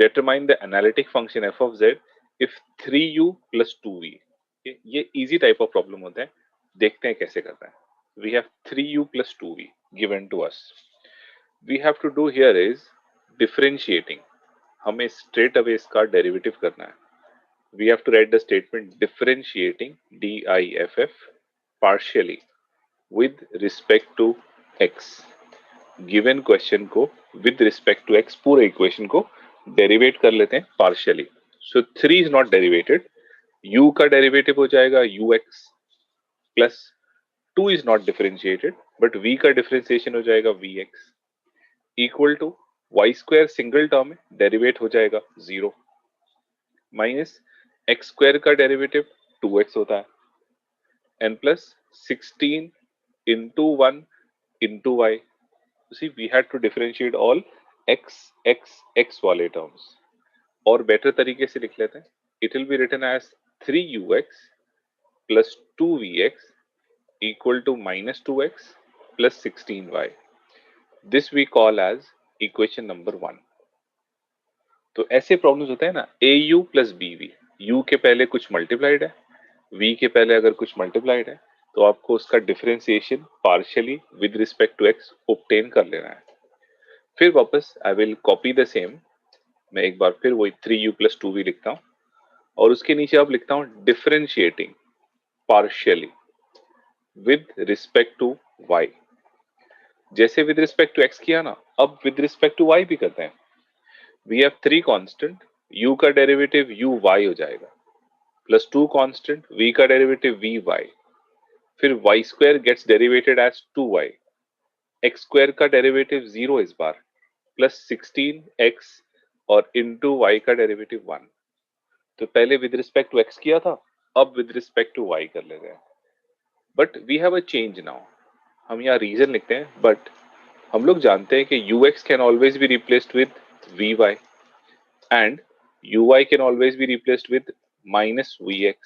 determine the analytic function f of z if 3u plus 2v. ये easy type of problem होता है, देखते हैं कैसे करना है. We have 3u plus 2v given to us. We have to do here is differentiating. हमें straight away इसका derivative करना है. We have to write the statement differentiating diff partially with respect to x. Given question को with respect to x पूरे equation को derivate कर लेते हैं partially. So 3 is not derivated. u का derivative हो जाएगा ux plus 2 is not differentiated but v का differentiation हो जाएगा vx equal to y square single term है derivate हो जाएगा 0 minus x square का derivative 2x होता है and plus 16 into 1 into y. See, we had to differentiate all x वाले terms. और better तरीके से लिख लेते हैं. It will be written as 3ux plus 2vx equal to minus 2x plus 16y. This we call as equation number 1. तो ऐसे problems होते हैं ना, au plus bv, u के पहले कुछ मल्टीप्लाइड है, v के पहले अगर कुछ मल्टीप्लाइड है तो आपको उसका differentiation partially with respect to x obtain कर लेना है. फिर वापस I will copy the same, मैं एक बार फिर वही 3u plus 2v लिखता हूँ और उसके नीचे अब लिखता हूँ differentiating partially with respect to y. जैसे विद रिस्पेक्ट टू x किया ना, अब विद रिस्पेक्ट टू y भी करते हैं. वी हैव 3 कांस्टेंट, u का डेरिवेटिव uy हो जाएगा प्लस 2 कांस्टेंट, v का डेरिवेटिव vy, फिर y square gets derivated as 2y, x square का डेरिवेटिव 0 इस बार प्लस 16x और इनटू y का डेरिवेटिव 1. तो पहले विद रिस्पेक्ट टू x किया था, अब विद रिस्पेक्ट टू y कर लेते हैं. But we have a change now. हम यहाँ रीजन लिखते हैं बट हम लोग जानते हैं कि ux can always be replaced with vy and uy can always be replaced with minus vx.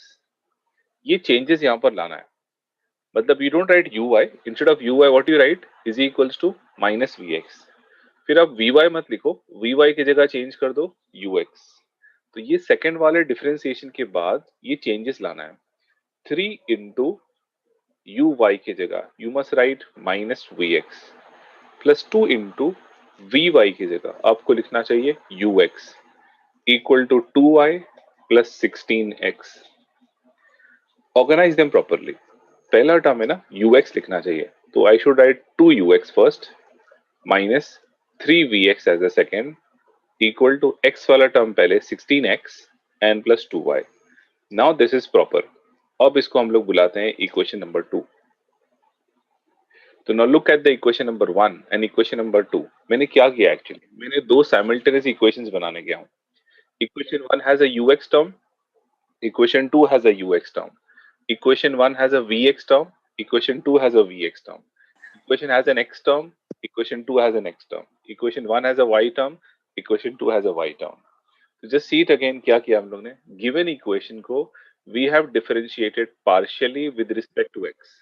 ये चेंजेस यहाँ पर लाना है. मतलब you don't write uy, instead of uy what you write is equals to minus vx. फिर आप vy मत लिखो, vy की जगह चेंज कर दो ux. तो ये सेकंड वाले डिफरेंशिएशन के बाद ये चेंजेस लाना है. 3 इंटू uy की जगह you must write minus vx plus 2 into vy की जगह आपको लिखना चाहिए ux equal to 2y plus 16x. Organise them properly. पहला टर्म है ना, ux लिखना चाहिए, तो I should write 2ux first minus 3vx as a second equal to x वाला टर्म पहले 16x and plus 2y. Now this is proper. अब इसको हम लोग बुलाते हैं इक्वेशन नंबर 2. तो now look at the equation number 1 and equation number 2. मैंने क्या किया एक्चुअली, मैंने दो साइमल्टेनियस इक्वेशंस बनाने गया हूं. Equation 1 has a ux term, equation 2 has a ux term. Equation 1 has a Vx term, equation 2 has a Vx term. Equation has an X term, equation 2 has an X term. Equation 1 has a Y term, equation 2 has a Y term. So just see it again, क्या किया हम लोग ने. Given equation को we have differentiated partially with respect to X.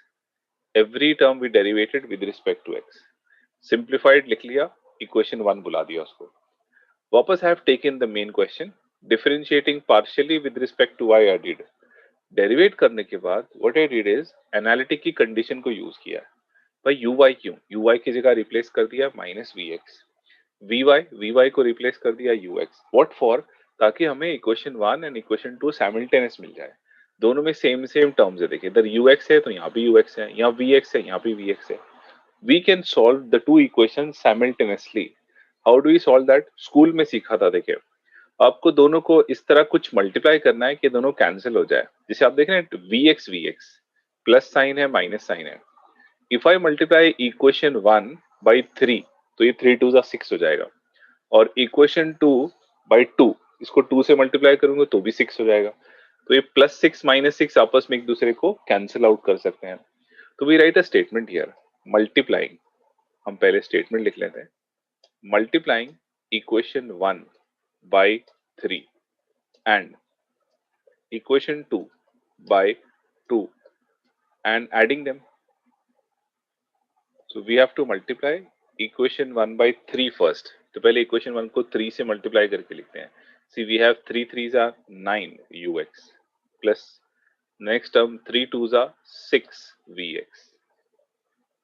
Every term we derivated with respect to X. Simplified लिख लिया, equation 1 बुला दिया उसको. वापस I have taken the main question, differentiating partially with respect to Y I did. Derivative करने के बाद what I did is analytic की कंडीशन को यूज किया. भाई ui क्यों, ui की जगह रिप्लेस कर दिया माइनस vx, vy को रिप्लेस कर दिया ux. व्हाट फॉर, ताकि हमें इक्वेशन 1 एंड इक्वेशन 2 साइमल्टेनियस मिल जाए. दोनों में सेम टर्म्स है. देखिए इधर ux है तो यहाँ भी ux है, यहाँ vx है यहाँ भी vx है. We can solve the two equation simultaneously. How do we solve that, school में सीखा था. देखिए आपको दोनों को इस तरह कुछ मल्टीप्लाई करना है कि दोनों कैंसिल हो जाए. जैसे आप देख रहे हैं vx प्लस साइन है माइनस साइन है. If I multiply equation 1 by 3 तो ये 3 2 6 हो जाएगा. और इक्वेशन 2 बाई 2 इसको 2 से मल्टीप्लाई करूंगा तो भी 6 हो जाएगा. तो ये प्लस 6 माइनस 6 आपस में एक दूसरे को कैंसिल आउट कर सकते हैं. तो we write a statement here multiplying. हम पहले स्टेटमेंट लिख लेते हैं. Multiplying equation 1 by 3 and equation 2 by 2 and adding them. So we have to multiply equation 1 by 3 first. तो पहले इक्वेशन 1 को 3 से मल्टीप्लाई करके लिखते हैं. See we have 3 3s are 9 ux plus next term 3 2s are 6 vx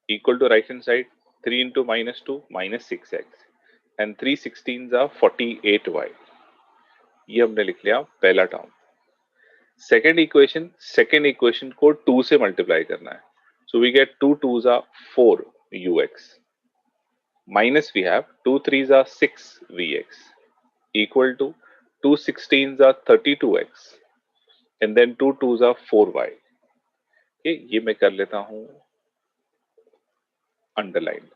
equal to right hand side 3 into minus 2 minus 6x and 3 16s are 48y. ये हमने लिख लिया पहला टर्म. सेकेंड इक्वेशन को 2 से मल्टीप्लाई करना है. So we get 2 2s are 4 ux minus we have 2 3s are 6 vx equal to 2 16s are 32x and then 2 2s are 4y. ये मैं कर लेता हूं अंडरलाइन.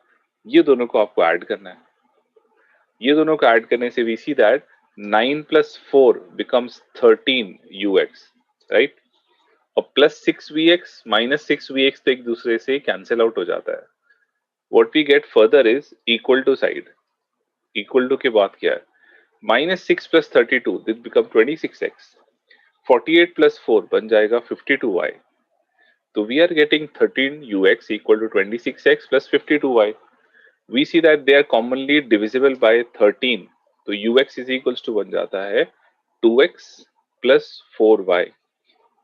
ये दोनों को आपको ऐड करना है. ये दोनों को ऐड करने से we see that 9 plus 4 becomes 13 ux, right. और प्लस 6 vx माइनस 6 vx तो एक दूसरे से कैंसिल आउट हो जाता है. What we get further is equal to side. Equal to के बाद क्या है? Minus 6 plus 32 this become 26x. 48 plus 4 बन जाएगा 52y. तो we are getting 13ux equal to 26x plus 52y. We see that they are commonly divisible by 13. तो ux is equals to बन जाता है 2x प्लस 4y.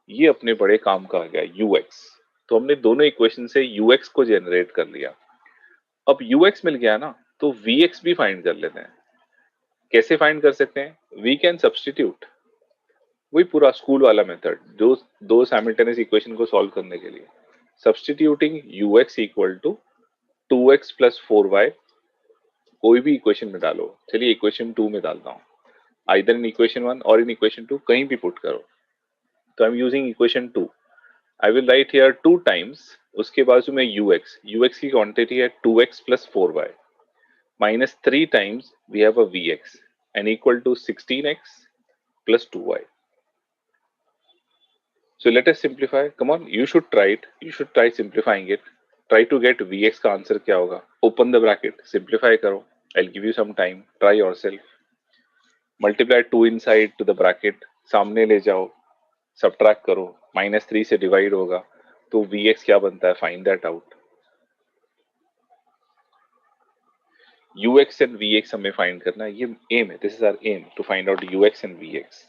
ये अपने बड़े काम का आ गया ux. तो हमने दोनों इक्वेशन से ux को जनरेट कर लिया. अब ux मिल गया ना, तो vx भी फाइंड कर लेते हैं. कैसे फाइंड कर सकते हैं? We can substitute. वही पूरा स्कूल वाला मेथड, दो साइमल्टेनियस इक्वेशन को सॉल्व करने के लिए. Substituting ux equal to 2x plus 4y. कोई भी इक्वेशन में डालो. चलिए इक्वेशन 2 में डालता हूँ. आइदर इन इक्वेशन 1 और इन इक्वेशन 2 कहीं भी पुट करो. तो I am using equation 2. I will write here 2 times. उसके बाजू में ux की क्वांटिटी है 2x plus 4y minus 3 times we have a vx and equal to 16x plus 2y. So let us simplify. Come on, you should try it. You should try simplifying it. Try to get vx का answer क्या होगा. Open the bracket, simplify करो. I'll give you some time. Try yourself. Multiply 2 inside to the bracket. सामने ले जाओ. Subtract करो. -3 से divide होगा. तो vx क्या बनता है? Find that out. ux and vx हमें फाइंड करना है. ये एम है. This is our aim to find out ux and vx.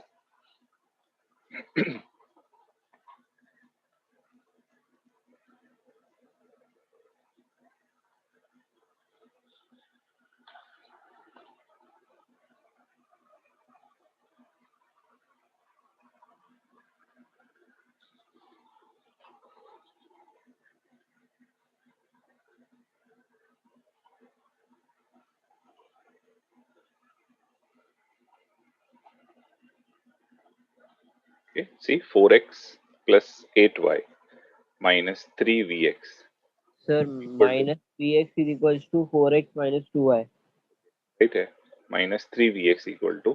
Okay, see 4x plus 8y minus 3vx. Sir, minus px is equals to 4x minus 2y. Right है. Minus 3vx equal to,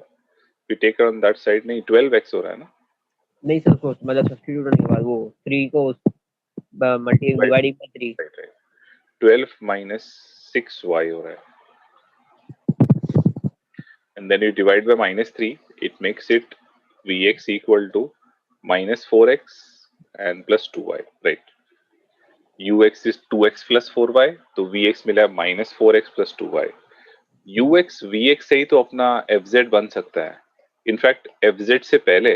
we take it on that side, नहीं 12x हो रहा है ना. नहीं sir, को मतलब substitute होने के बाद वो 3 को dividing by 3. Right, right. 12 minus 6y हो रहा है. And then you divide by -3, it makes it vx equal to minus 4x and plus 2y, right. ux is 2x plus 4y, तो vx मिला minus 4x plus 2y. ux vx से ही तो अपना fz बन सकता है. इनफैक्ट fz से पहले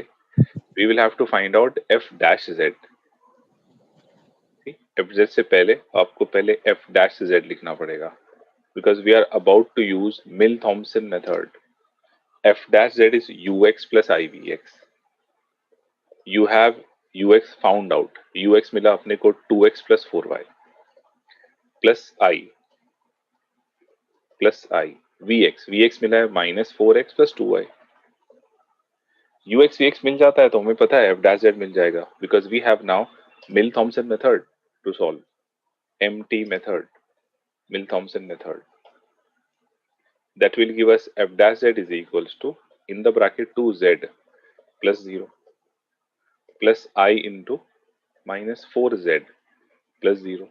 we will have to find out f dash z. fz से पहले आपको पहले f dash z लिखना पड़ेगा, because we are about to use Mill-Thomson method. f dash z is ux plus ivx. You have ux found out. ux मिला अपने को 2x plus 4y plus i vx मिला है -4x plus 2y. ux vx मिल जाता है तो हमें पता है f dash z मिल जाएगा, because we have now Mill-Thomson method to solve. MT method, Mill-Thomson method. That will give us f dash z is equals to, in the bracket, 2z plus 0 plus I into minus 4z plus 0.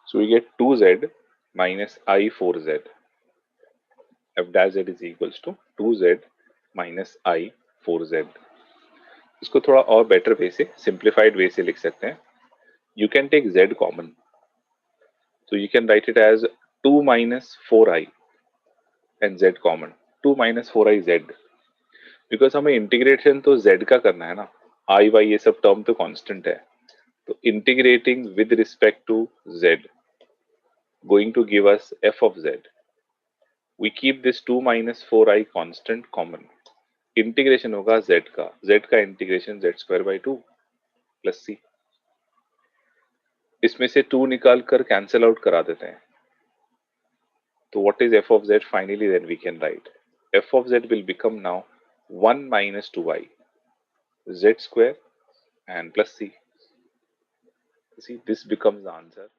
So we get 2z minus I 4z. f dash z is equals to 2z minus I 4z. इसको थोड़ा और better way से, simplified वे से लिख सकते हैं. You can take z common. So you can write it as 2 minus 4i and z common, 2 minus 4i z, because हमें integration तो z का करना है ना, i y ये सब टर्म तो कांस्टेंट है, तो integrating with respect to z going to give us f of z. We keep this 2 minus 4i constant common. Integration होगा z का integration z square by 2 plus c. इसमें से 2 निकाल कर कैंसिल आउट करा देते हैं, तो what is f of z? Finally then we can write f of z will become now 1 minus 2i z square and plus c. See, this becomes the answer.